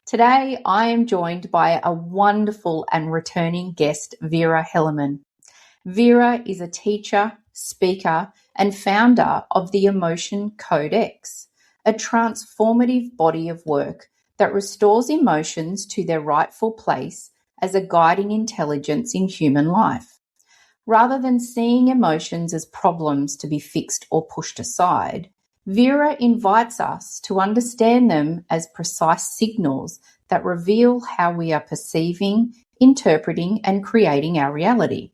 Today, I am joined by a wonderful and returning guest, Vera Helleman. Vera is a teacher, speaker, and founder of the Emotion Codex, a transformative body of work that restores emotions to their rightful place as a guiding intelligence in human life. Rather than seeing emotions as problems to be fixed or pushed aside, Vera invites us to understand them as precise signals that reveal how we are perceiving, interpreting, and creating our reality.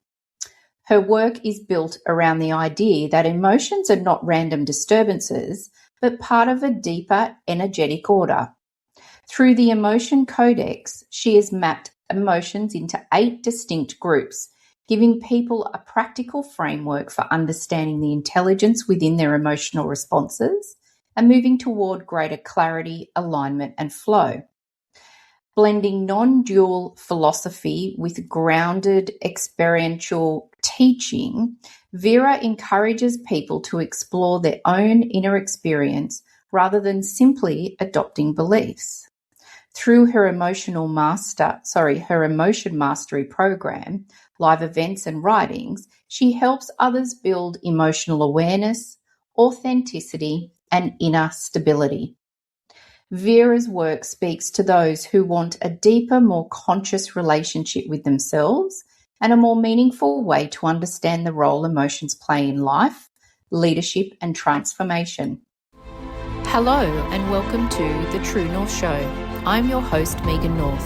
Her work is built around the idea that emotions are not random disturbances, but part of a deeper energetic order. Through the Emotion Codex, she has mapped emotions into 8 distinct groups, giving people a practical framework for understanding the intelligence within their emotional responses and moving toward greater clarity, alignment, and flow. Blending non-dual philosophy with grounded experiential teaching, Vera encourages people to explore their own inner experience rather than simply adopting beliefs. Through her Emotion Mastery program, live events and writings, she helps others build emotional awareness, authenticity, and inner stability. Vera's work speaks to those who want a deeper, more conscious relationship with themselves and a more meaningful way to understand the role emotions play in life, leadership, and transformation. Hello and welcome to The True North Show. I'm your host, Megan North.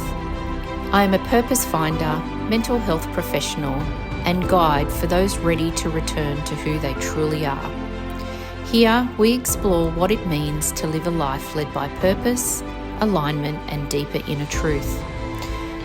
I am a purpose finder, mental health professional, and guide for those ready to return to who they truly are. Here, we explore what it means to live a life led by purpose, alignment, and deeper inner truth.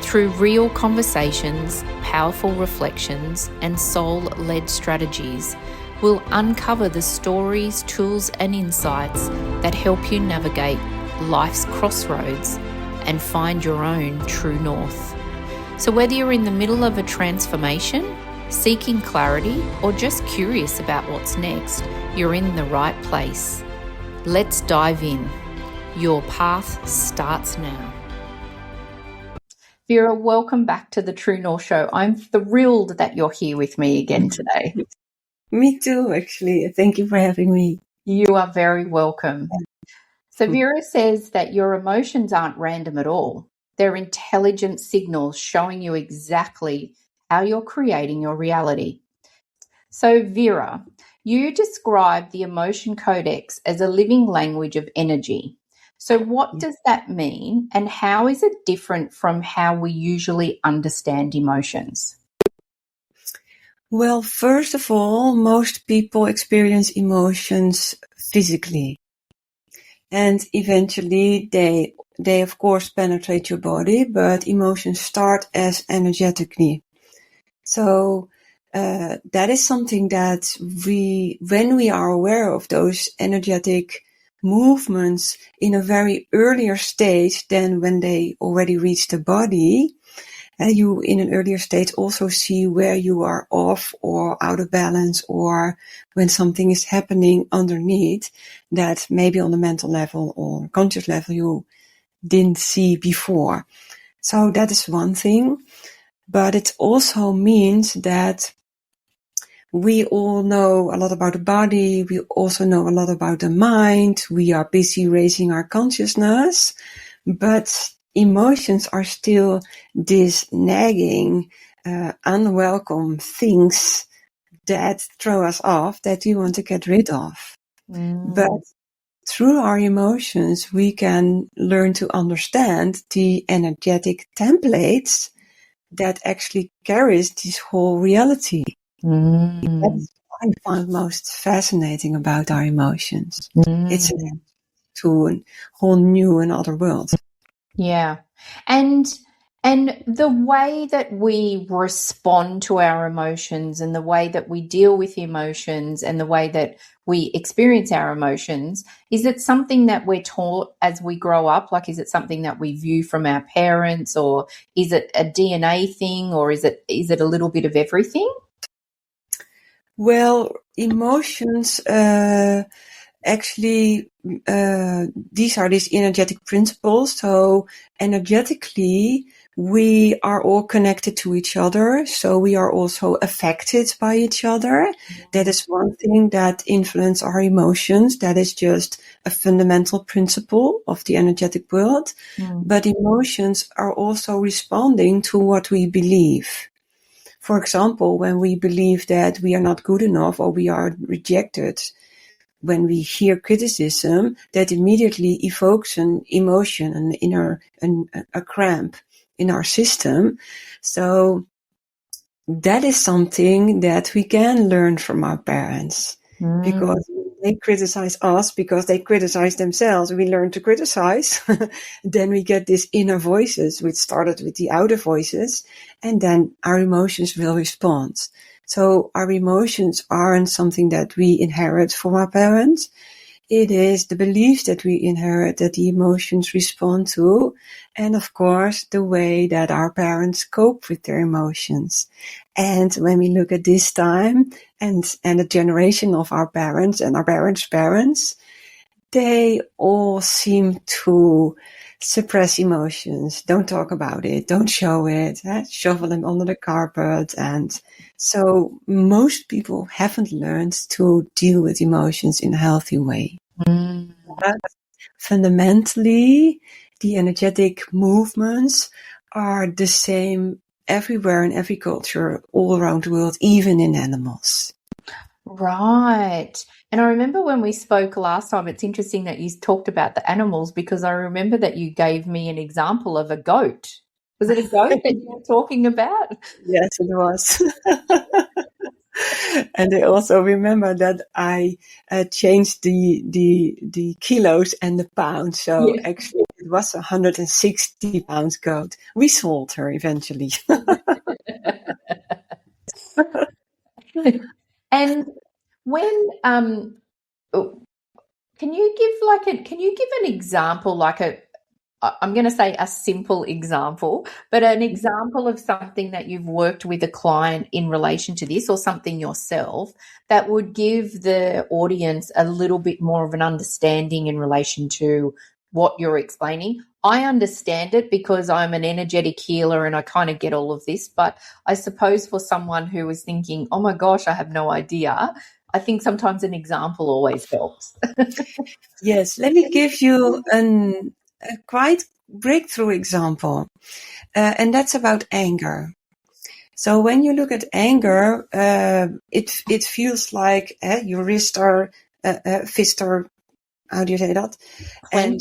Through real conversations, powerful reflections, and soul-led strategies, we'll uncover the stories, tools, and insights that help you navigate life's crossroads and find your own true north. So whether you're in the middle of a transformation, seeking clarity, or just curious about what's next, you're in the right place. Let's dive in. Your path starts now. Vera, welcome back to the True North Show. I'm thrilled that you're here with me again today. Me too, actually. Thank you for having me. You are very welcome. So Vera says that your emotions aren't random at all. They're intelligent signals showing you exactly how you're creating your reality. So Vera, you describe the Emotion Codex as a living language of energy. So what does that mean, and how is it different from how we usually understand emotions? Well, first of all, most people experience emotions physically. And eventually they of course penetrate your body, but emotions start as energetically. So that is something that when we are aware of those energetic movements in a very earlier stage than when they already reach the body, you in an earlier stage also see where you are off or out of balance, or when something is happening underneath that maybe on the mental level or conscious level you didn't see before. So that is one thing. But it also means that we all know a lot about the body. We also know a lot about the mind. We are busy raising our consciousness, but emotions are still these nagging, unwelcome things that throw us off, that we want to get rid of. But through our emotions, we can learn to understand the energetic templates that actually carries this whole reality. That's what I find most fascinating about our emotions. It's to a whole new and other world. Yeah. And the way that we respond to our emotions and the way that we deal with emotions and the way that we experience our emotions, is it something that we're taught as we grow up? Like, is it something that we view from our parents, or is it a DNA thing, or is it a little bit of everything? Well, emotions actually, these are these energetic principles. So energetically, we are all connected to each other. So we are also affected by each other. That is one thing that influences our emotions. That is just a fundamental principle of the energetic world. But emotions are also responding to what we believe. For example, when we believe that we are not good enough or we are rejected, when we hear criticism, that immediately evokes an emotion, a cramp in our system. So that is something that we can learn from our parents, because they criticize us because they criticize themselves. We learn to criticize. Then we get these inner voices, which started with the outer voices, and then our emotions will respond. So our emotions aren't something that we inherit from our parents. It is the beliefs that we inherit that the emotions respond to, and of course the way that our parents cope with their emotions. And when we look at this time and the generation of our parents and our parents' parents, they all seem to suppress emotions, don't talk about it, don't show it, shovel them under the carpet. And so most people haven't learned to deal with emotions in a healthy way. But fundamentally, the energetic movements are the same everywhere in every culture all around the world, even in animals. Right. And I remember when we spoke last time, it's interesting that you talked about the animals, because I remember that you gave me an example of a goat. Was it a goat that you were talking about? Yes, it was. And I also remember that I changed the kilos and the pounds. So Yeah. actually it was 160 pounds goat. We sold her eventually. And when can you give an example, like I'm going to say a simple example, but an example of something that you've worked with a client in relation to this, or something yourself that would give the audience a little bit more of an understanding in relation to what you're explaining. I understand it because I'm an energetic healer and I kind of get all of this, but I suppose for someone who is thinking, oh my gosh, I have no idea, I think sometimes an example always helps. Yes, let me give you a quite breakthrough example, and that's about anger. So when you look at anger, it feels like your wrist or fist, or how do you say that? And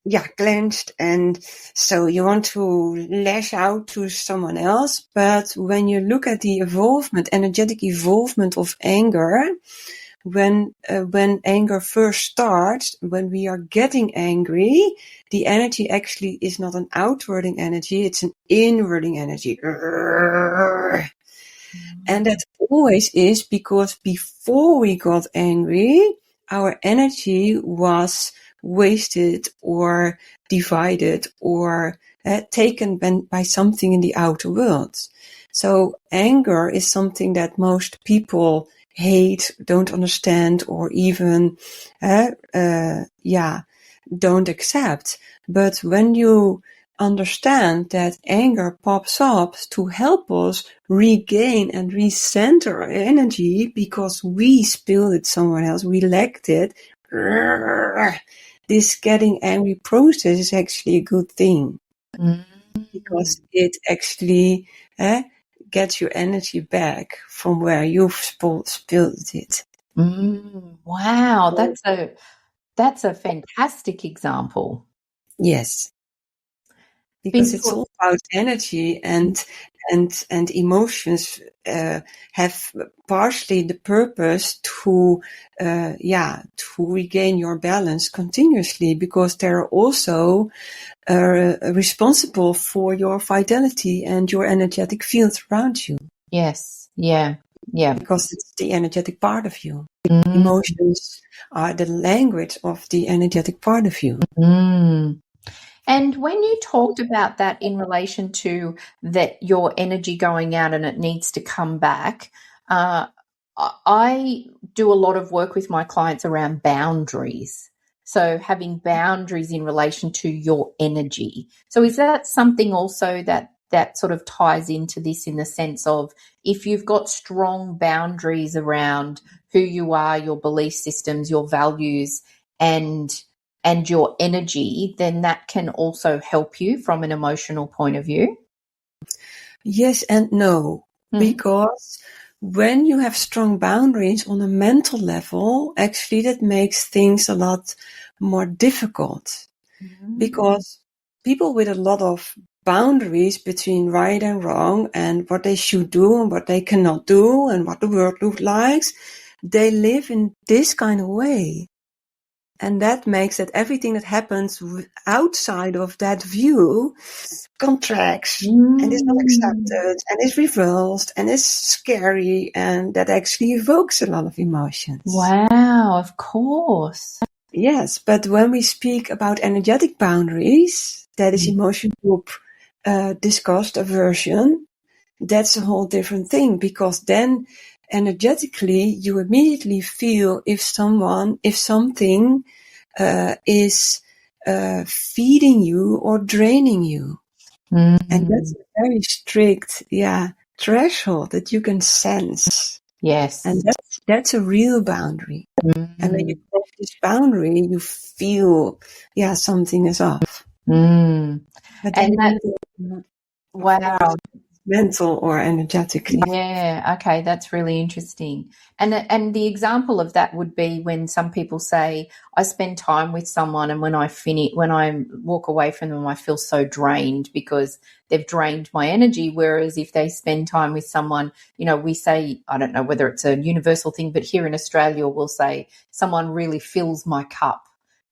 you're clenched, and so you want to lash out to someone else. But when you look at the energetic evolvement of anger, when anger first starts, when we are getting angry, the energy actually is not an outwarding energy, it's an inwarding energy. And that always is because before we got angry, our energy was wasted or divided or taken by something in the outer world. So anger is something that most people hate, don't understand, or even don't accept. But when you understand that anger pops up to help us regain and recenter our energy because we spilled it somewhere else, we lacked it, this getting angry process is actually a good thing, because it actually gets your energy back from where you've spilled it. Wow, that's a fantastic example. Yes, because it's Because all about energy, and emotions have partially the purpose to regain your balance continuously, because they're also responsible for your vitality and your energetic field around you. yes, yeah, yeah. Because it's the energetic part of you. Emotions are the language of the energetic part of you. And when you talked about that in relation to that, your energy going out and it needs to come back, I do a lot of work with my clients around boundaries. So having boundaries in relation to your energy. So is that something also that sort of ties into this, in the sense of, if you've got strong boundaries around who you are, your belief systems, your values, and your energy, then that can also help you from an emotional point of view? Yes and no, because when you have strong boundaries on a mental level, actually that makes things a lot more difficult, because people with a lot of boundaries between right and wrong and what they should do and what they cannot do and what the world looks like, they live in this kind of way. And that makes that everything that happens outside of that view contracts and is not accepted and is reversed and is scary, and that actually evokes a lot of emotions. Wow, of course. Yes, but when we speak about energetic boundaries, that is emotion group discussed aversion, that's a whole different thing, because then energetically you immediately feel if something is feeding you or draining you. And that's a very strict, threshold that you can sense. Yes. And that's a real boundary. And when you cross this boundary, you feel, something is off. But then wow. Mental or energetically. Yeah, okay, that's really interesting. And the example of that would be when some people say, I spend time with someone, and when I walk away from them, I feel so drained because they've drained my energy. Whereas if they spend time with someone, we say, I don't know whether it's a universal thing, but here in Australia we'll say, someone really fills my cup,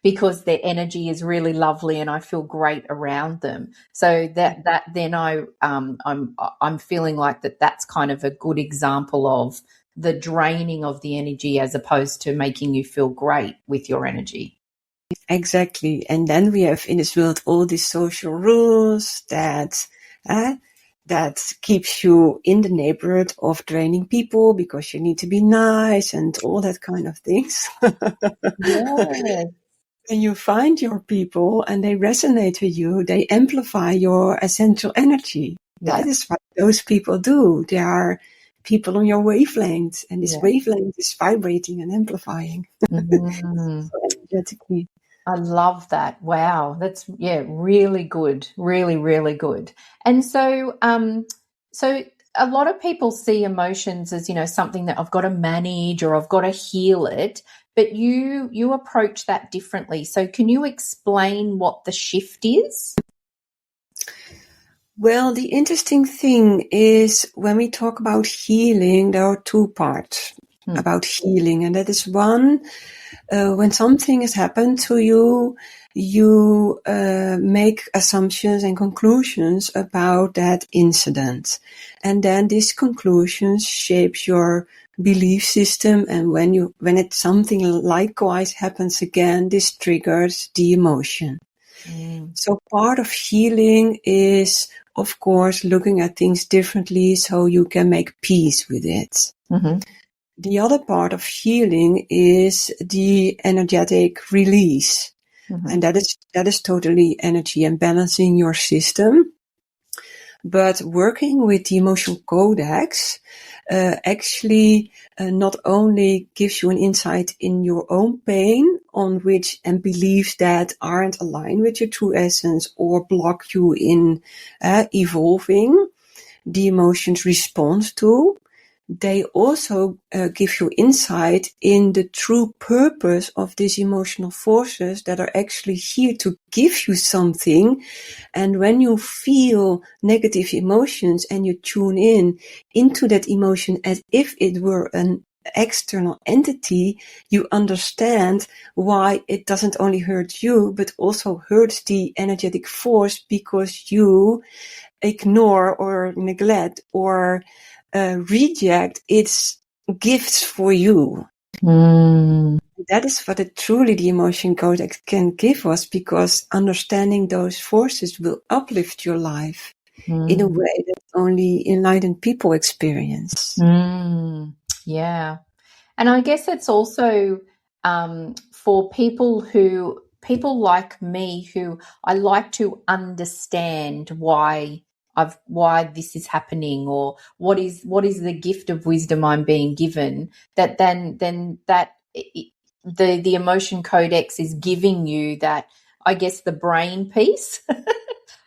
because their energy is really lovely and I feel great around them. So that then I'm feeling like that's kind of a good example of the draining of the energy, as opposed to making you feel great with your energy. Exactly. And then we have in this world all these social rules that keeps you in the neighborhood of draining people because you need to be nice and all that kind of things. Yeah. And you find your people and they resonate with you, they amplify your essential energy. Yeah. That is what those people do. They are people on your wavelength, and this wavelength is vibrating and amplifying. So energetically. I love that. Wow. That's, really good. Really, really good. And so, so a lot of people see emotions as, something that I've got to manage or I've got to heal it, but you approach that differently. So can you explain what the shift is? Well, the interesting thing is when we talk about healing, there are two parts about healing. And that is one, when something has happened to you, you make assumptions and conclusions about that incident. And then these conclusions shapes your belief system. And when something likewise happens again, this triggers the emotion. So part of healing is, of course, looking at things differently so you can make peace with it. The other part of healing is the energetic release. And that is totally energy and balancing your system. But working with the Emotion Codex actually not only gives you an insight in your own pain and beliefs that aren't aligned with your true essence or block you in evolving the emotions response to, they also give you insight in the true purpose of these emotional forces that are actually here to give you something. And when you feel negative emotions and you tune into that emotion as if it were an external entity, you understand why it doesn't only hurt you, but also hurts the energetic force because you ignore or neglect or reject its gifts for you. That is what the Emotion Codex can give us, because understanding those forces will uplift your life in a way that only enlightened people experience. Yeah. And I guess it's also for people like me who I like to understand why this is happening, or what is the gift of wisdom I'm being given. That then that the emotion codex is giving you that, I guess, the brain piece.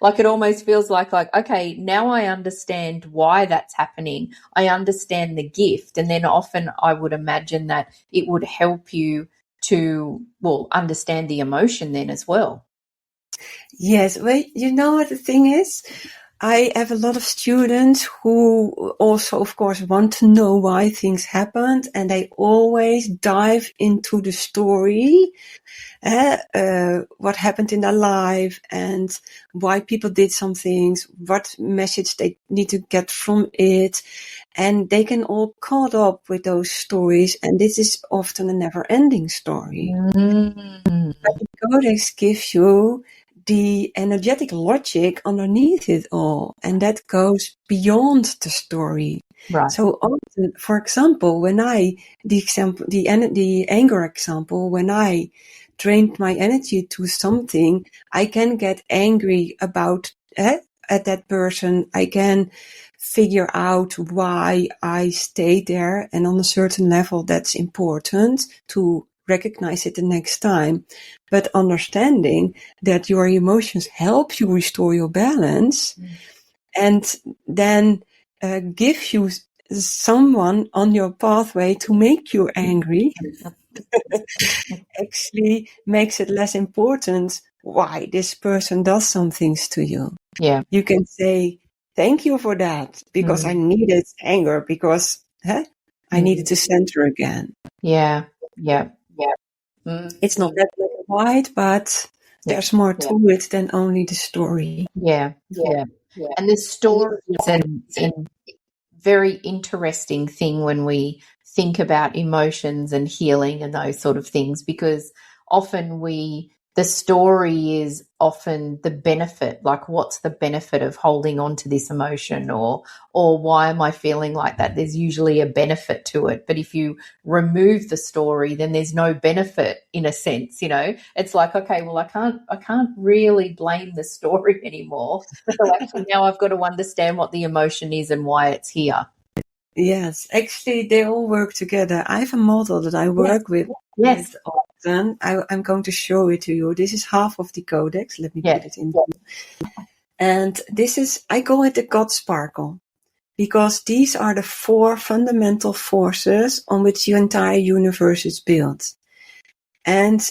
Like it almost feels like, okay, now I understand why that's happening. I understand the gift. And then often I would imagine that it would help you to, well, understand the emotion then as well. Yes, well, you know what the thing is? I have a lot of students who also, of course, want to know why things happened, and they always dive into the story, what happened in their life and why people did some things, what message they need to get from it. And they can all caught up with those stories, and this is often a never-ending story. Mm. But the Codex gives you the energetic logic underneath it all, and that goes beyond the story. Right. So often, for example, the anger example, when I drained my energy to something, I can get angry about at that person. I can figure out why I stayed there, and on a certain level, that's important to recognize it the next time. But understanding that your emotions help you restore your balance, and then give you someone on your pathway to make you angry, actually makes it less important why this person does some things to you. Yeah. You can say, thank you for that, because I needed anger, because I needed to center again. Yeah. Yeah. It's not that black and white, but there's more to it than only the story. Yeah. And the story is a very interesting thing when we think about emotions and healing and those sort of things, because often the story is often the benefit, like what's the benefit of holding on to this emotion, or why am I feeling like that? There's usually a benefit to it. But if you remove the story, then there's no benefit in a sense, It's like, okay, well, I can't really blame the story anymore. So actually now I've got to understand what the emotion is and why it's here. Yes, actually, they all work together. I have a model that I work with often. I'm going to show it to you. This is half of the codex. Let me put it in. And I call it the God Sparkle, because these are the 4 fundamental forces on which the entire universe is built. And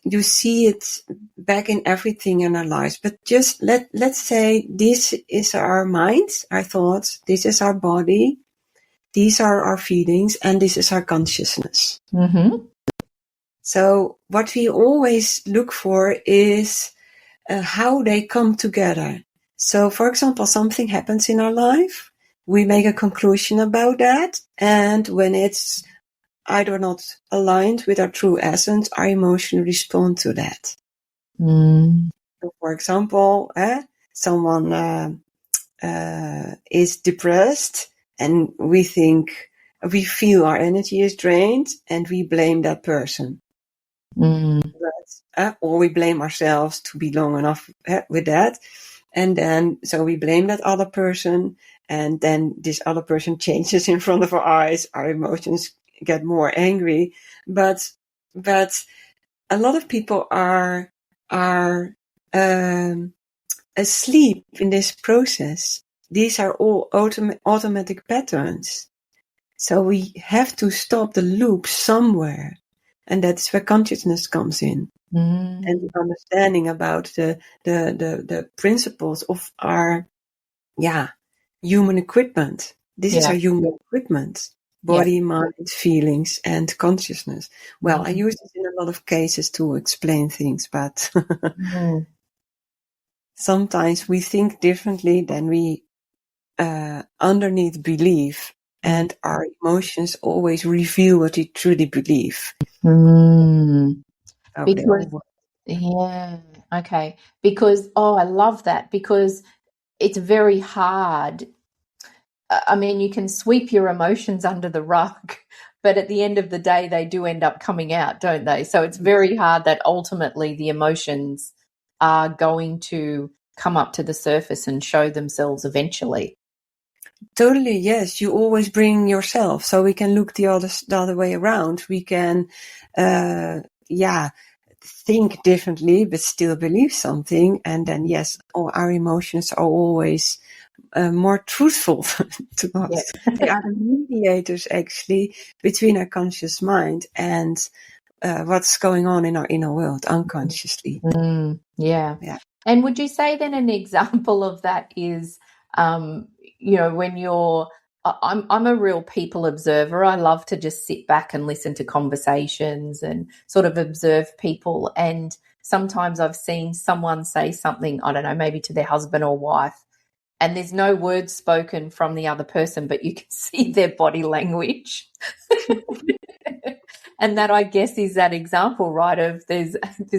you see it back in everything in our lives. But just let's say this is our mind, our thoughts, this is our body, these are our feelings, and this is our consciousness. Mm-hmm. So what we always look for is how they come together. So, for example, something happens in our life, we make a conclusion about that, and when it's either not aligned with our true essence, our emotions respond to that. So, for example, someone is depressed, and we feel our energy is drained, and we blame that person. Or we blame ourselves to be long enough with that. And then, so we blame that other person, and then this other person changes in front of our eyes. Our emotions get more angry. But a lot of people are asleep in this process. These are all automatic patterns. So we have to stop the loop somewhere. And that's where consciousness comes in. And the understanding about the principles of our human equipment. This is our human equipment: body, mind, feelings, and consciousness. Well, I use it in a lot of cases to explain things, but sometimes we think differently than we underneath believe, and our emotions always reveal what we truly believe. Because I love that, because it's very hard. I mean, you can sweep your emotions under the rug, but at the end of the day, they do end up coming out, don't they? So it's very hard that ultimately the emotions are going to come up to the surface and show themselves eventually. Totally, yes. You always bring yourself, so we can look the other way around. We can, think differently, but still believe something. And then, yes, all our emotions are always more truthful to us. Yeah. They are the mediators, actually, between our conscious mind and what's going on in our inner world unconsciously. Yeah. And would you say then an example of that is, when I'm a real people observer. I love to just sit back and listen to conversations and sort of observe people. And sometimes I've seen someone say something, I don't know, maybe to their husband or wife, and there's no words spoken from the other person, but you can see their body language. And that, I guess, is that example, right, of there's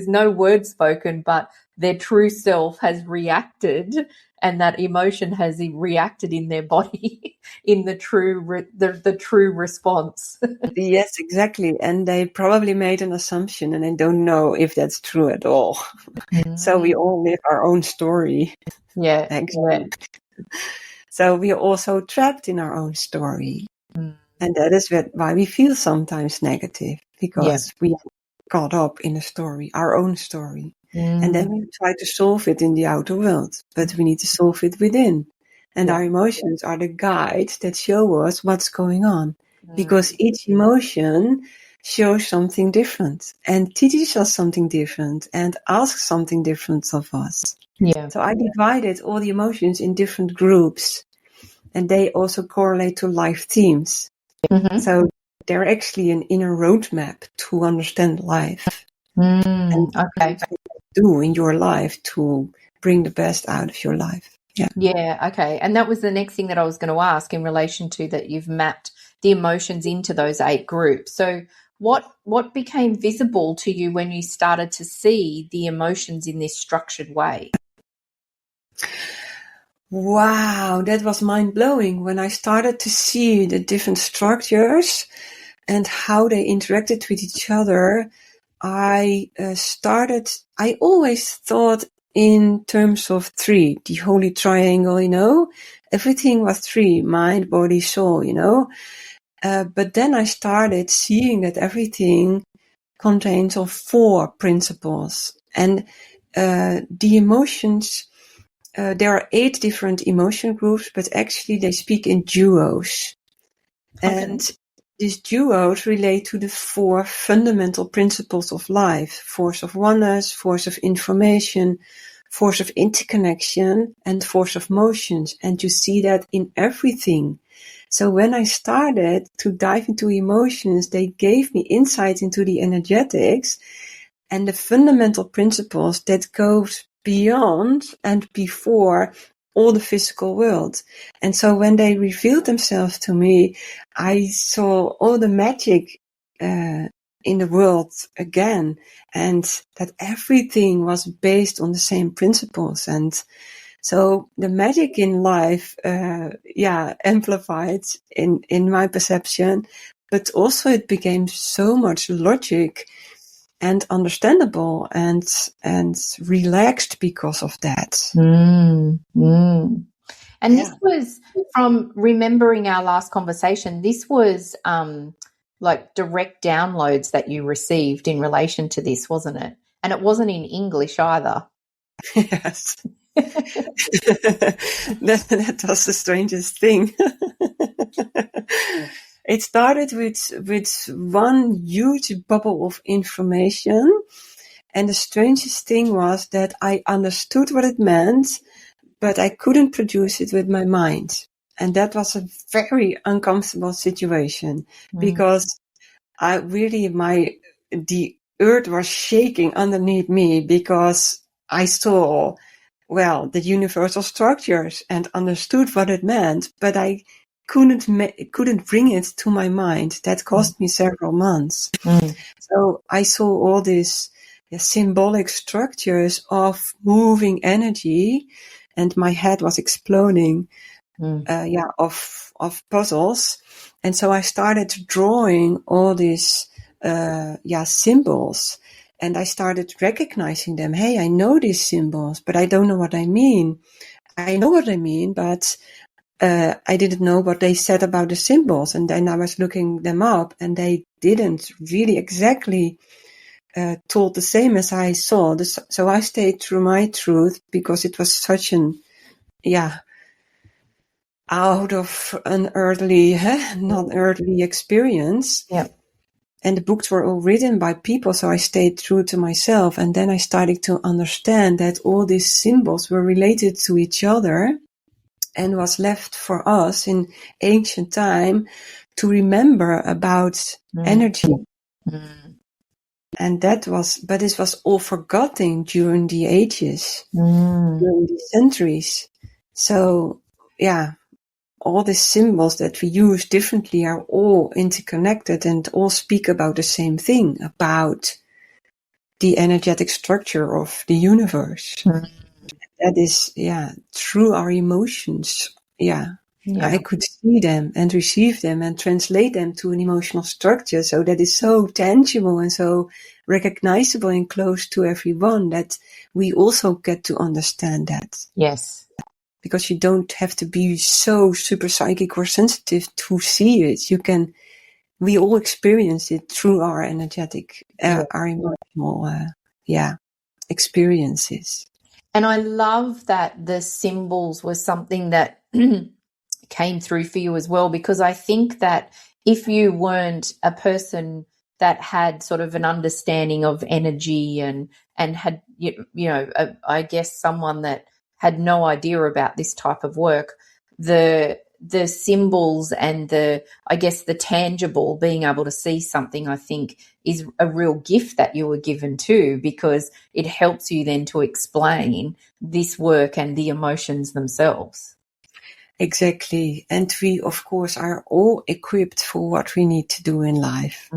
no word spoken, but their true self has reacted, and that emotion has reacted in their body in the true response. Yes, exactly. And they probably made an assumption, and I don't know if that's true at all. So we all live our own story. Yeah. Actually. So we are also trapped in our own story. And that is why we feel sometimes negative, because we are caught up in a story, our own story. And then we try to solve it in the outer world, but we need to solve it within. And our emotions are the guides that show us what's going on, because each emotion shows something different and teaches us something different and asks something different of us. Yeah. So I divided all the emotions in different groups, and they also correlate to life themes. So they're actually an inner roadmap to understand life. And Okay. what you do in your life to bring the best out of your life. Yeah, okay. And that was the next thing that I was going to ask in relation to that you've mapped the emotions into those 8 groups. So what became visible to you when you started to see the emotions in this structured way? Wow, that was mind-blowing when I started to see the different structures and how they interacted with each other. I always thought in terms of 3, the holy triangle, everything was 3, mind, body, soul, but then I started seeing that everything contains of 4 principles, and the emotions, there are 8 different emotion groups, but actually they speak in duos. Okay. And these duos relate to the 4 fundamental principles of life: force of oneness, force of information, force of interconnection, and force of motions. And you see that in everything. So when I started to dive into emotions, they gave me insight into the energetics and the fundamental principles that goes beyond and before all the physical world. And so when they revealed themselves to me, I saw all the magic in the world again, and that everything was based on the same principles. And so the magic in life, amplified in my perception, but also it became so much logic and understandable and relaxed because of that. And this was, from remembering our last conversation, this was like direct downloads that you received in relation to this, wasn't it? And it wasn't in English either. Yes. that was the strangest thing. It started with one huge bubble of information, and the strangest thing was that I understood what it meant, but I couldn't produce it with my mind. And that was a very uncomfortable situation, because the earth was shaking underneath me, because I saw, the universal structures and understood what it meant, but I couldn't bring it to my mind. That cost me several months. So I saw all these symbolic structures of moving energy, and my head was exploding. of puzzles. And so I started drawing all these symbols, and I started recognizing them. Hey, I know these symbols, but I don't know what I mean. I know what I mean, but I didn't know what they said about the symbols. And then I was looking them up, and they didn't really exactly told the same as I saw. So I stayed true my truth, because it was such out of an earthly experience. Yeah. And the books were all written by people, so I stayed true to myself. And then I started to understand that all these symbols were related to each other, and was left for us in ancient time to remember about energy. And but this was all forgotten during the ages, during the centuries. So, all the symbols that we use differently are all interconnected and all speak about the same thing, about the energetic structure of the universe. That is, through our emotions. I could see them and receive them and translate them to an emotional structure. So that is so tangible and so recognizable and close to everyone that we also get to understand that. Yes. Because you don't have to be so super psychic or sensitive to see it. We all experience it through our energetic, our emotional, experiences. And I love that the symbols were something that came through for you as well, because I think that if you weren't a person that had sort of an understanding of energy and had, I guess someone that had no idea about this type of work, the symbols and the tangible, being able to see something, I think is a real gift that you were given too, because it helps you then to explain this work and the emotions themselves. Exactly. And we, of course, are all equipped for what we need to do in life.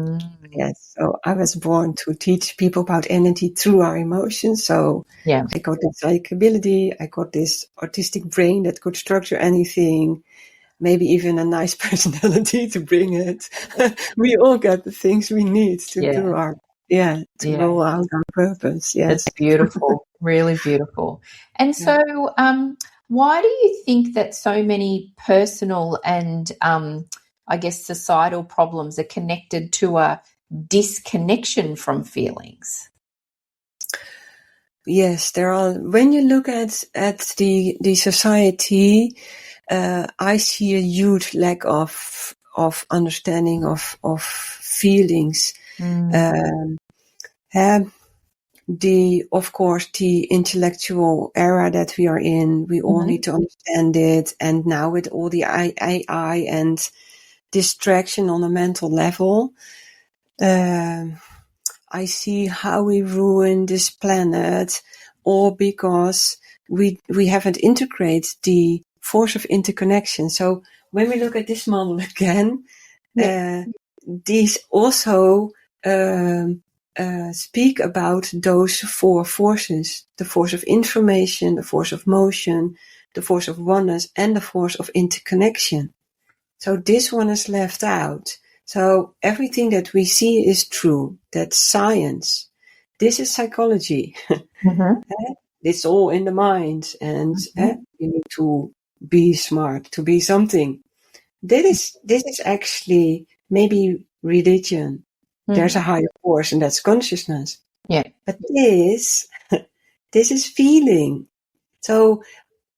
Yes. So I was born to teach people about energy through our emotions. So I got this psychic ability. I got this artistic brain that could structure anything, maybe even a nice personality to bring it. We all got the things we need to do roll out our purpose. Yes. It's beautiful. Really beautiful. And so, why do you think that so many personal and, societal problems are connected to a disconnection from feelings? Yes, there are. When you look at the society, I see a huge lack of understanding of feelings. Of course, the intellectual era that we are in, we all need to understand it. And now with all the AI and distraction on a mental level, I see how we ruin this planet, all because we haven't integrated the force of interconnection. So when we look at this model again, these also speak about those four forces: the force of information, the force of motion, the force of oneness, and the force of interconnection. So this one is left out. So everything that we see is true. That's science. This is psychology. It's all in the mind, and you need to be smart to be something. This is actually maybe religion. There's a higher force, and that's consciousness. Yeah. But this is feeling. So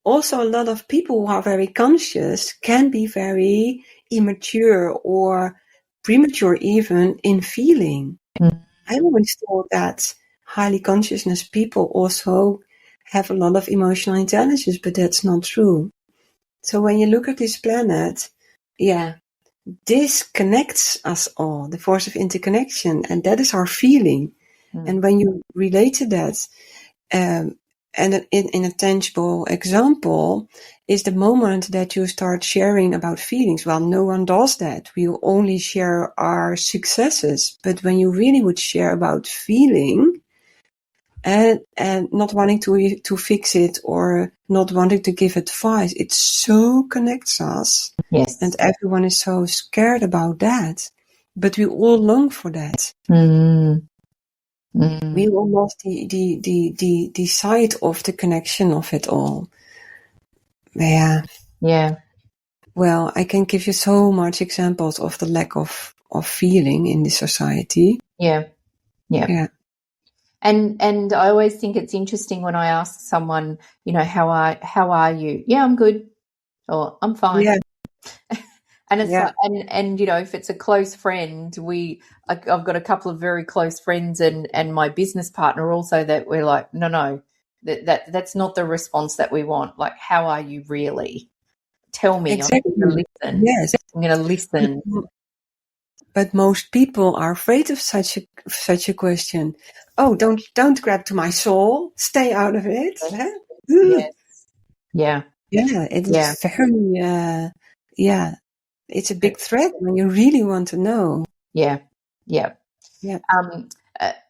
also a lot of people who are very conscious can be very immature or premature even in feeling. I always thought that highly consciousness people also have a lot of emotional intelligence, but that's not true. So when you look at this planet, this connects us all, the force of interconnection, and that is our feeling. And when you relate to that, and in a tangible example is the moment that you start sharing about feelings. Well, no one does that. We only share our successes. But when you really would share about feeling, and not wanting to fix it or not wanting to give advice. It so connects us. Yes. And everyone is so scared about that. But we all long for that. We all lost the sight of the connection of it all. Yeah. Yeah. Well, I can give you so much examples of the lack of feeling in this society. Yeah. Yeah. Yeah. And I always think it's interesting when I ask someone, you know, how are you? Yeah, I'm good. Or I'm fine. Yeah. And it's Yeah. like, and you know, if it's a close friend, I've got a couple of very close friends and my business partner also, that we're like, no, that's not the response that we want. Like, how are you really? Tell me. Exactly. I'm going to listen. Yes. I'm going to listen. But most people are afraid of such a question. Oh, don't grab to my soul. Stay out of it. Yes. Yeah. Yeah, it is very. It's a big threat when you really want to know. Yeah. Yeah. Yeah.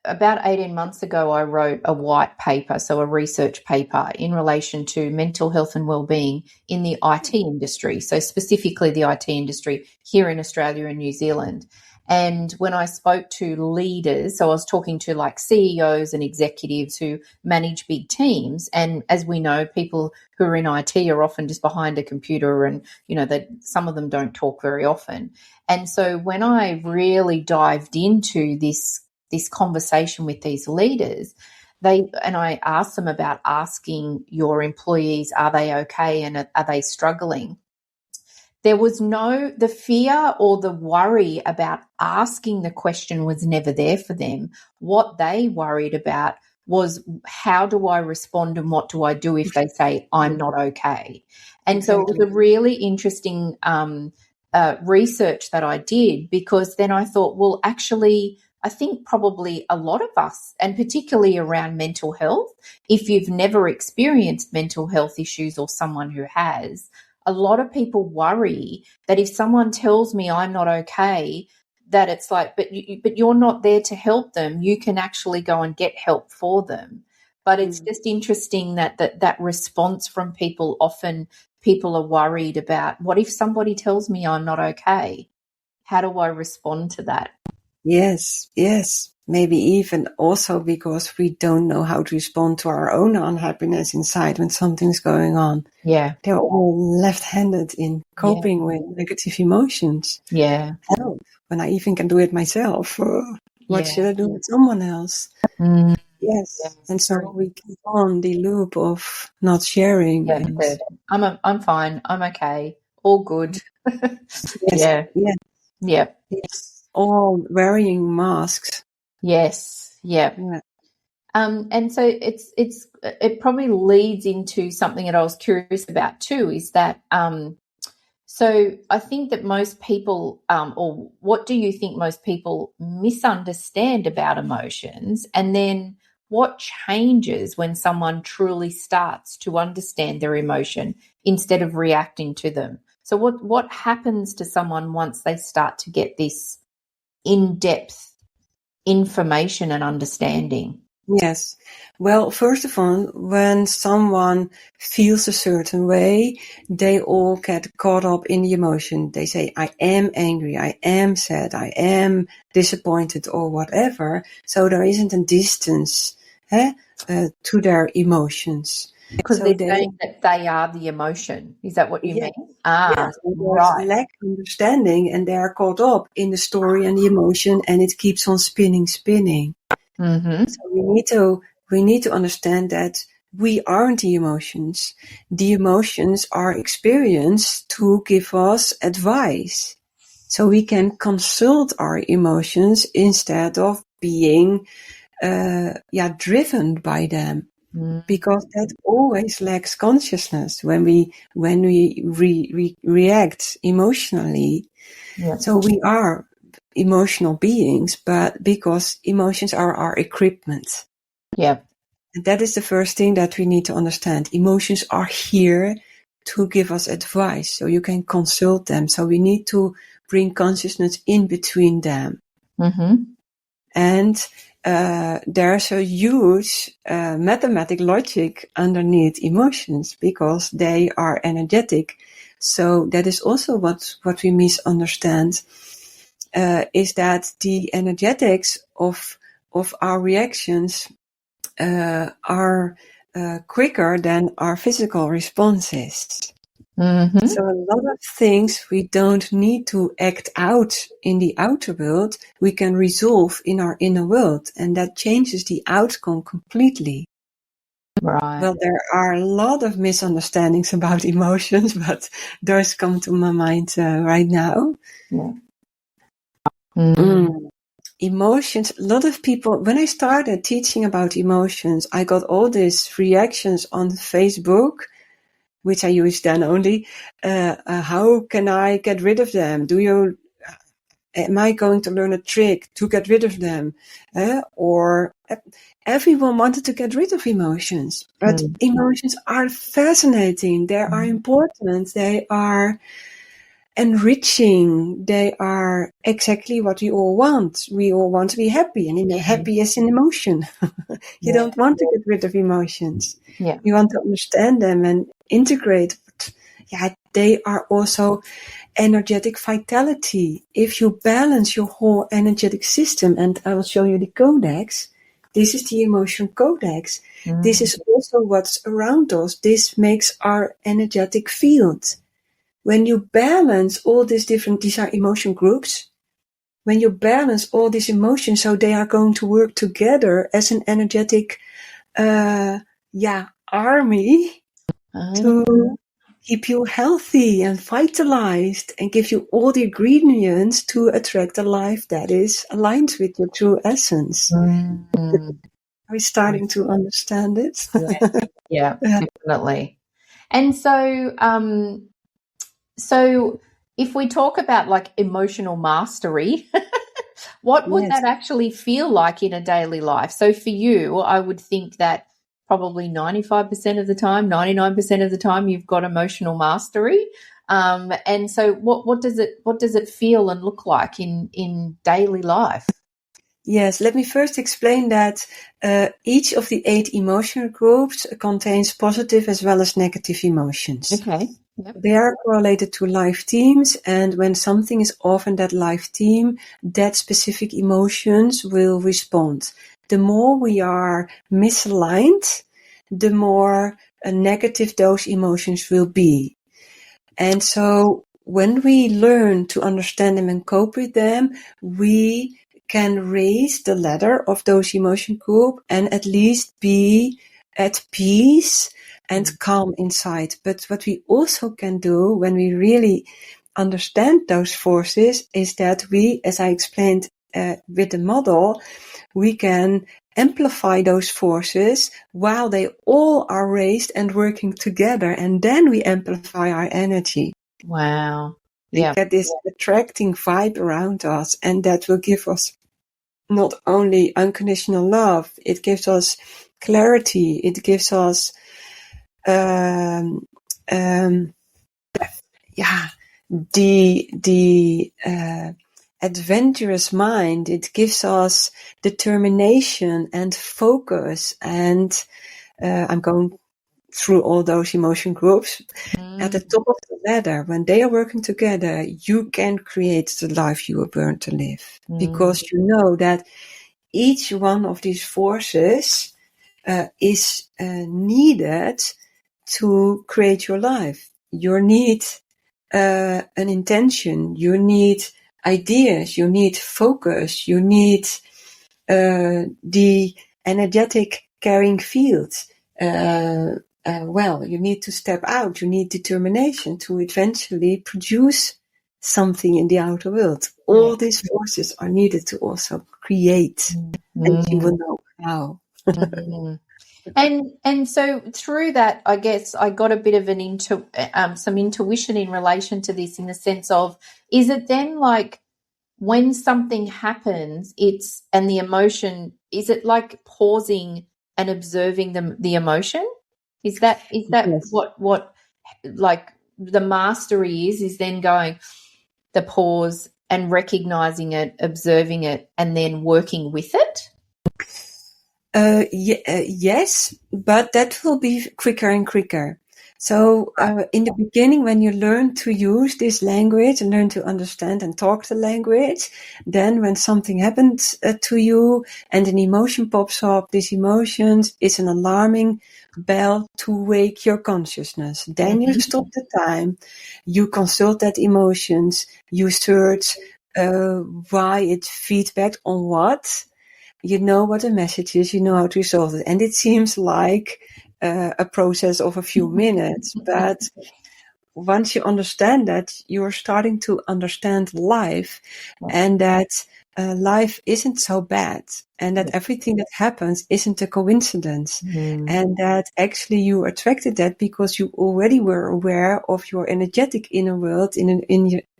About 18 months ago, I wrote a white paper, so a research paper in relation to mental health and wellbeing in the IT industry, so specifically the IT industry here in Australia and New Zealand. And when I spoke to leaders, so I was talking to like CEOs and executives who manage big teams. And as we know, people who are in IT are often just behind a computer and, you know, that some of them don't talk very often. And so when I really dived into this conversation with these leaders, I asked them about asking your employees, are they okay and are they struggling? There was the fear or the worry about asking the question was never there for them. What they worried about was, how do I respond and what do I do if they say I'm not okay? And so it was a really interesting research that I did, because then I thought, well, actually, I think probably a lot of us, and particularly around mental health, if you've never experienced mental health issues or someone who has, a lot of people worry that if someone tells me I'm not okay, that it's like, but you're not there to help them. You can actually go and get help for them. But it's just interesting that response from people. Often people are worried about, what if somebody tells me I'm not okay? How do I respond to that? Yes. Maybe even also because we don't know how to respond to our own unhappiness inside when something's going on. Yeah. They're all left-handed in coping with negative emotions. Yeah. Help. When I even can do it myself. What should I do with someone else? Yes. And so we keep on the loop of not sharing. Yeah. I'm fine. I'm okay. All good. Yes. Yeah. It's all wearing masks. Yes. Yeah. And so it probably leads into something that I was curious about too, is that so I think that most people, or what do you think most people misunderstand about emotions? And then what changes when someone truly starts to understand their emotion instead of reacting to them? So what happens to someone once they start to get this in-depth information and understanding? Yes. Well, first of all, when someone feels a certain way, they all get caught up in the emotion. They say, I am angry, I am sad, I am disappointed, or whatever. So there isn't a distance to their emotions. Because they're saying that they are the emotion. Is that what you mean? Yes, there's lack of understanding, and they're caught up in the story and the emotion, and it keeps on spinning. Mm-hmm. So we need to understand that we aren't the emotions. The emotions are experienced to give us advice. So we can consult our emotions instead of being driven by them. Because that always lacks consciousness when we react emotionally. Yeah. So we are emotional beings, but because emotions are our equipment. Yeah. And that is the first thing that we need to understand. Emotions are here to give us advice, so you can consult them. So we need to bring consciousness in between them. Mm-hmm. And there's a huge mathematical logic underneath emotions because they are energetic. So that is also what we misunderstand, is that the energetics of our reactions are quicker than our physical responses. Mm-hmm. So a lot of things we don't need to act out in the outer world, we can resolve in our inner world, and that changes the outcome completely. Right. Well, there are a lot of misunderstandings about emotions, but those come to my mind right now. Yeah. Mm. Emotions, a lot of people, when I started teaching about emotions, I got all these reactions on Facebook, which I use then only. How can I get rid of them? Am I going to learn a trick to get rid of them? Or everyone wanted to get rid of emotions, but emotions are fascinating. They are important. They are enriching. They are exactly what we all want. We all want to be happy, and happy is an emotion. You don't want to get rid of emotions. Yeah. You want to understand them and integrate. But yeah, they are also energetic vitality. If you balance your whole energetic system, and I will show you the codex. This is the Emotion Codex. This is also what's around us. This makes our energetic field. When you balance all these are emotion groups. When you balance all these emotions, so they are going to work together as an energetic, army to keep you healthy and vitalized and give you all the ingredients to attract a life that is aligned with your true essence. Are we starting to understand it? Yeah, definitely. And so if we talk about like emotional mastery, what would that actually feel like in a daily life? So for you, I would think that probably 95% of the time, 99% of the time, you've got emotional mastery. And so what does it feel and look like in daily life? Yes, let me first explain that each of the 8 emotional groups contains positive as well as negative emotions. Okay. Yep. They are correlated to life themes, and when something is off in that life theme, that specific emotions will respond. The more we are misaligned, the more negative those emotions will be. And so when we learn to understand them and cope with them, we can raise the ladder of those emotion group and at least be at peace and calm inside. But what we also can do when we really understand those forces is that we, as I explained with the model, we can amplify those forces while they all are raised and working together, and then we amplify our energy. Wow. We get this attracting vibe around us, and that will give us not only unconditional love, it gives us clarity, it gives us the adventurous mind. It gives us determination and focus, and I'm going through all those emotion groups. At the top of the ladder, when they are working together, you can create the life you were born to live, because you know that each one of these forces is needed to create your life. You need an intention, you need ideas, you need focus, you need the energetic carrying field. You need to step out, you need determination to eventually produce something in the outer world. All these forces are needed to also create, and you will know how. And so through that, I guess I got a bit of some intuition in relation to this, in the sense of, is it then like when something happens, and the emotion, is it like pausing and observing the emotion? Is that Yes. what like the mastery is then going the pause and recognizing it, observing it, and then working with it? Yes, but that will be quicker and quicker. So in the beginning, when you learn to use this language and learn to understand and talk the language, then when something happens to you and an emotion pops up, this emotion is an alarming bell to wake your consciousness. Then you stop the time, you consult that emotions, you search why it feedbacked on what. You know what the message is, you know how to resolve it. And it seems like a process of a few minutes. But once you understand that, you're starting to understand life, and that life isn't so bad, and that everything that happens isn't a coincidence, and that actually you attracted that because you already were aware of your energetic inner world in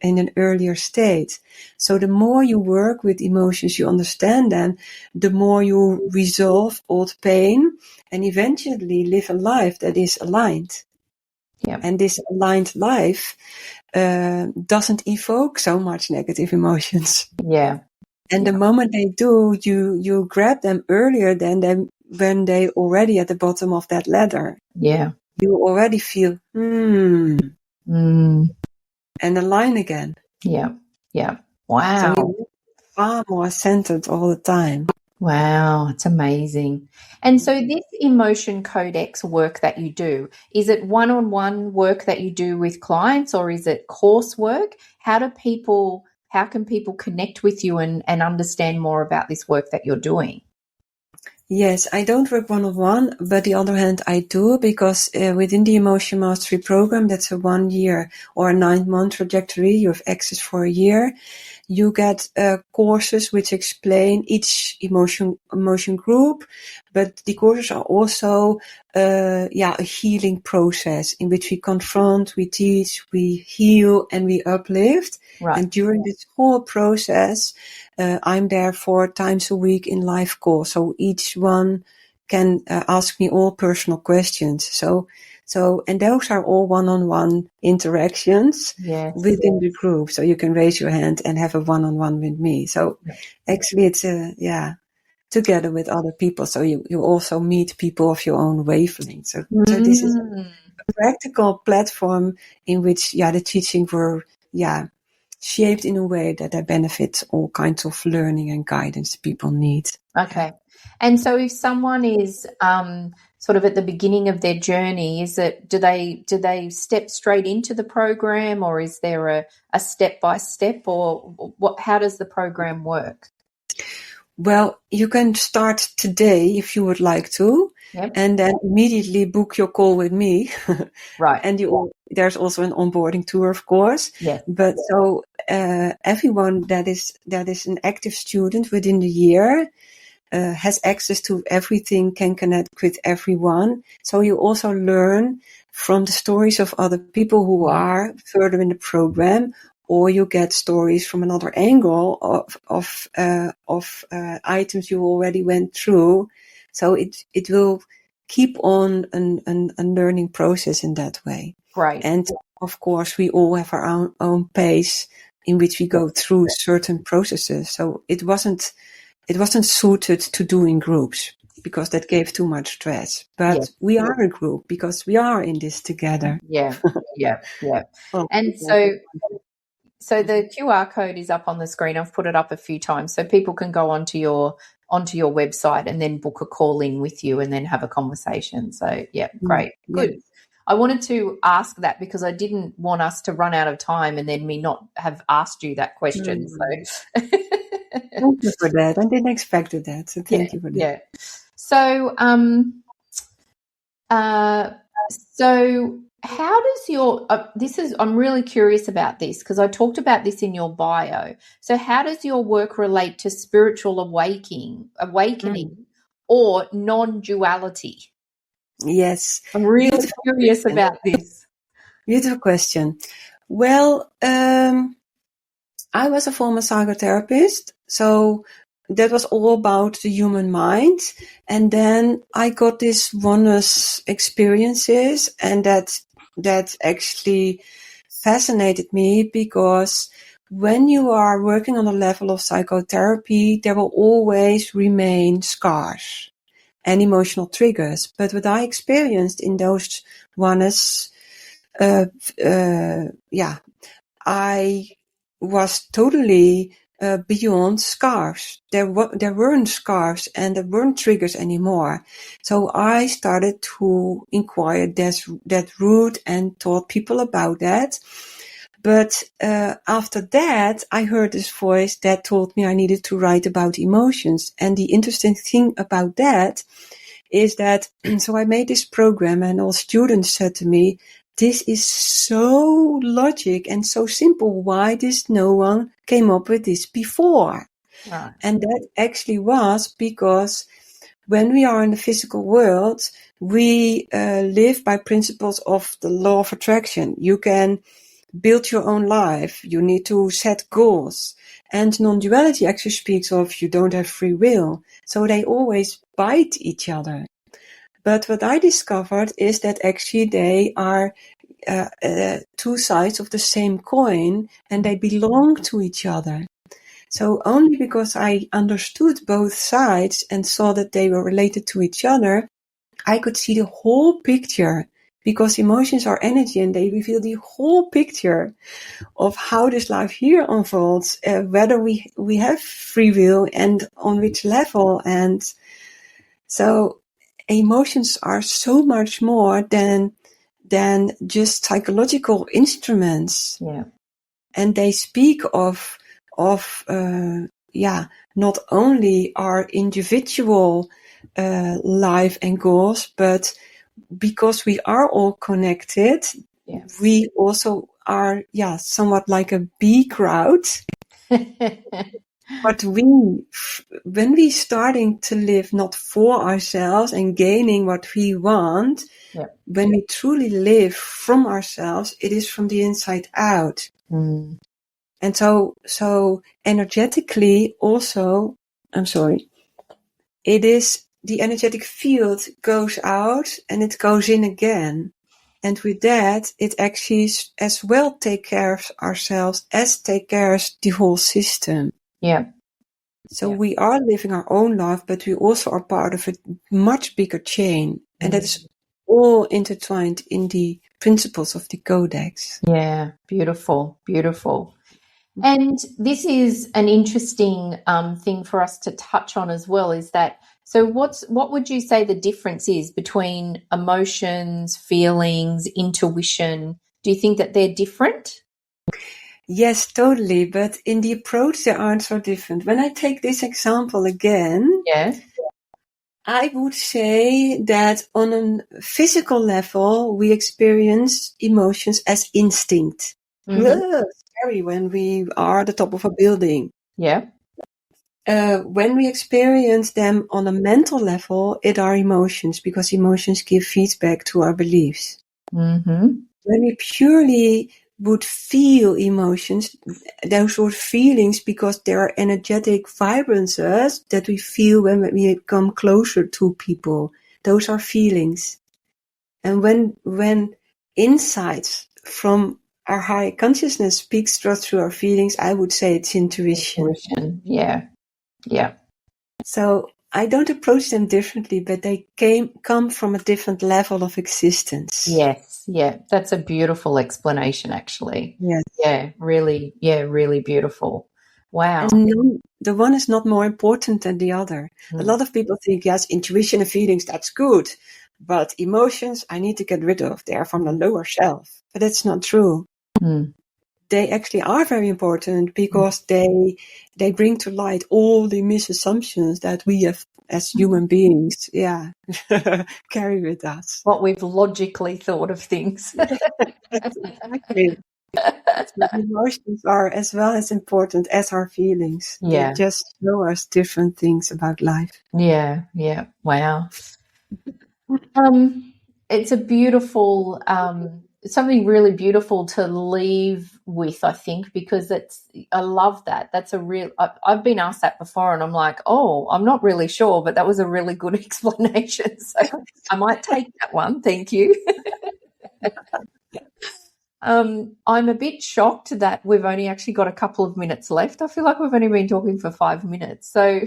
an earlier state. So the more you work with emotions, you understand them, the more you resolve old pain and eventually live a life that is aligned. Yeah. And this aligned life doesn't evoke so much negative emotions. Yeah. And the moment they do, you grab them earlier than them when they already at the bottom of that ladder. Yeah. You already feel, and align again. Yeah. Yeah. So Wow. you're far more centered all the time. Wow, it's amazing. And so this Emotion Codex work that you do, is it one-on-one work that you do with clients, or is it coursework? How can people connect with you and understand more about this work that you're doing? Yes, I don't work one-on-one, but the other hand, I do, because within the Emotion Mastery program, that's a 1 year or a 9-month trajectory. You have access for a year. You get courses which explain each emotion group, but the courses are also a healing process in which we confront, we teach, we heal, and we uplift. Right. And during this whole process, I'm there 4 times a week in live call, so each one can ask me all personal questions. So, and those are all one-on-one interactions within the group. So you can raise your hand and have a one-on-one with me. So actually it's together with other people. So you also meet people of your own wavelength. So this is a practical platform in which, the teaching were, shaped in a way that they benefit all kinds of learning and guidance people need. Okay. And so if someone is sort of at the beginning of their journey, do they step straight into the program, or is there a step by step, or how does the program work? Well, you can start today if you would like to, and then immediately book your call with me. Right. And there's also an onboarding tour, of course. Yes. But so everyone that is an active student within the year has access to everything, can connect with everyone. So you also learn from the stories of other people who are further in the program, or you get stories from another angle of items you already went through. So it will keep on a learning process in that way. Right. And of course, we all have our own pace in which we go through certain processes. So it wasn't suited to do in groups because that gave too much stress. But we are a group because we are in this together. Yeah. Well, And so the QR code is up on the screen. I've put it up a few times so people can go onto your website and then book a call in with you and then have a conversation. So great. Good. I wanted to ask that because I didn't want us to run out of time and then me not have asked you that question. So thank you for that. I didn't expect that. So thank you for that. Yeah. So so how does your I'm really curious about this because I talked about this in your bio. So how does your work relate to spiritual awakening or non-duality? Yes. I'm really curious about this. Beautiful question. Well, I was a former psychotherapist, so that was all about the human mind. And then I got these oneness experiences, and that actually fascinated me because when you are working on a level of psychotherapy, there will always remain scars. and emotional triggers. But what I experienced in those ones, I was totally beyond scars. There weren't scars and there weren't triggers anymore. So I started to inquire that route and taught people about that. But after that, I heard this voice that told me I needed to write about emotions. And the interesting thing about that is that, so I made this program and all students said to me, this is so logic and so simple. Why did no one came up with this before? Right. And that actually was because when we are in the physical world, we live by principles of the law of attraction. You can build your own life. You need to set goals. And non-duality actually speaks of you don't have free will. So they always bite each other. But what I discovered is that actually they are two sides of the same coin and they belong to each other. So only because I understood both sides and saw that they were related to each other, I could see the whole picture, because emotions are energy and they reveal the whole picture of how this life here unfolds, whether we have free will and on which level. And so emotions are so much more than just psychological instruments. Yeah. And they speak of not only our individual life and goals, but because we are all connected, we also are somewhat like a bee crowd. But when we starting to live not for ourselves and gaining what we want, when we truly live from ourselves, it is from the inside out. Mm. And so energetically also, it is the energetic field goes out and it goes in again. And with that, it actually as well take care of ourselves as take care of the whole system. Yeah. So we are living our own life, but we also are part of a much bigger chain. And that is all intertwined in the principles of the Codex. Yeah. Beautiful. Beautiful. And this is an interesting thing for us to touch on as well, is that, so what would you say the difference is between emotions, feelings, intuition? Do you think that they're different? Yes, totally. But in the approach, they aren't so different. When I take this example again, I would say that on a physical level, we experience emotions as instinct. Mm-hmm. Scary when we are at the top of a building. Yeah. When we experience them on a mental level, it are emotions, because emotions give feedback to our beliefs. Mm-hmm. When we purely would feel emotions, those were feelings because there are energetic vibrances that we feel when we come closer to people. Those are feelings. And when insights from our higher consciousness speaks to us through our feelings, I would say it's intuition. Yeah. Yeah. So I don't approach them differently, but they come from a different level of existence. Yes. Yeah. That's a beautiful explanation, actually. Yes. Yeah. Really beautiful. Wow. And the one is not more important than the other. A lot of people think, yes, intuition and feelings, that's good. But emotions, I need to get rid of. They are from the lower self. But that's not true. They actually are very important because they bring to light all the misassumptions that we have as human beings, carry with us. What we've logically thought of things. Exactly. So emotions are as well as important as our feelings. Yeah. They just show us different things about life. Yeah. Yeah. Wow. It's a beautiful, something really beautiful to leave with, I think, because I love that. That's a real, I've been asked that before and I'm like, oh, I'm not really sure, but that was a really good explanation. So I might take that one. Thank you. I'm a bit shocked that we've only actually got a couple of minutes left. I feel like we've only been talking for 5 minutes. So,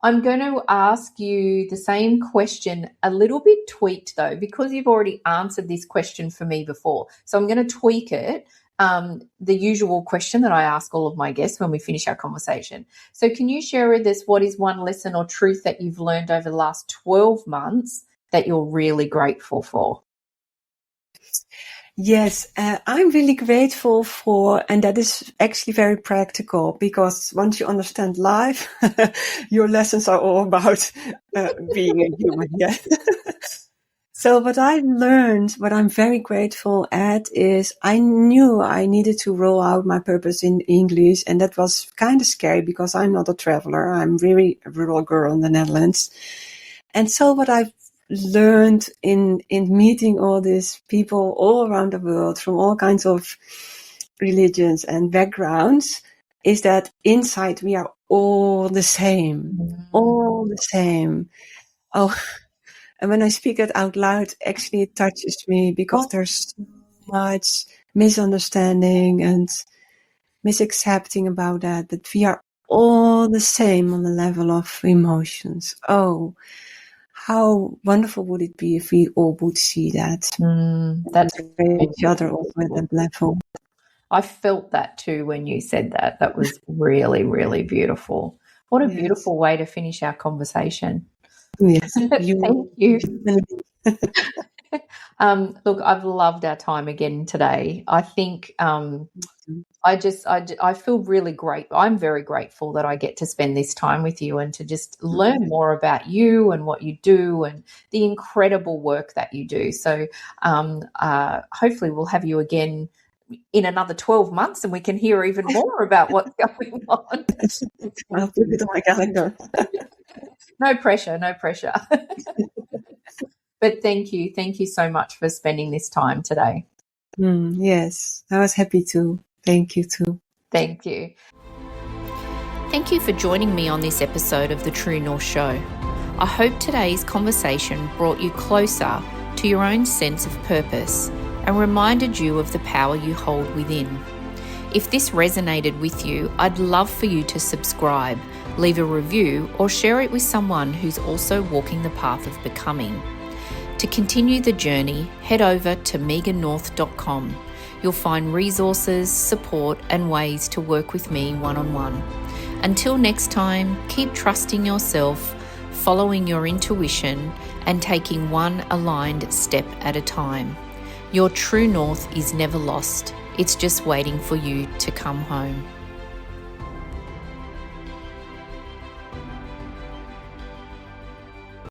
I'm going to ask you the same question, a little bit tweaked though, because you've already answered this question for me before. So I'm going to tweak it, the usual question that I ask all of my guests when we finish our conversation. So can you share with us what is one lesson or truth that you've learned over the last 12 months that you're really grateful for? Yes, I'm really grateful for, and that is actually very practical, because once you understand life, your lessons are all about being a human. Yeah. So what I learned, what I'm very grateful at, is I knew I needed to roll out my purpose in English, and that was kind of scary because I'm not a traveler. I'm really a rural girl in the Netherlands. And so what I've learned in meeting all these people all around the world from all kinds of religions and backgrounds is that inside we are all the same, all the same. Oh, and when I speak it out loud, actually it touches me because there's so much misunderstanding and misaccepting about that, but we are all the same on the level of emotions. Oh, how wonderful would it be if we all would see that? That's each other also at that level. I felt that too when you said that. That was really, really beautiful. What a beautiful way to finish our conversation. Yes. Thank you. Look, I've loved our time again today. I think I feel really great. I'm very grateful that I get to spend this time with you and to just learn more about you and what you do and the incredible work that you do. So hopefully we'll have you again in another 12 months and we can hear even more about what's going on. I'll put it on my calendar. No pressure, no pressure. But thank you so much for spending this time today. Yes, I was happy to. Thank you too. Thank you. Thank you for joining me on this episode of The True North Show. I hope today's conversation brought you closer to your own sense of purpose and reminded you of the power you hold within. If this resonated with you, I'd love for you to subscribe, leave a review, or share it with someone who's also walking the path of becoming. To continue the journey, head over to megannorth.com. You'll find resources, support, and ways to work with me one-on-one. Until next time, keep trusting yourself, following your intuition, and taking one aligned step at a time. Your true north is never lost. It's just waiting for you to come home.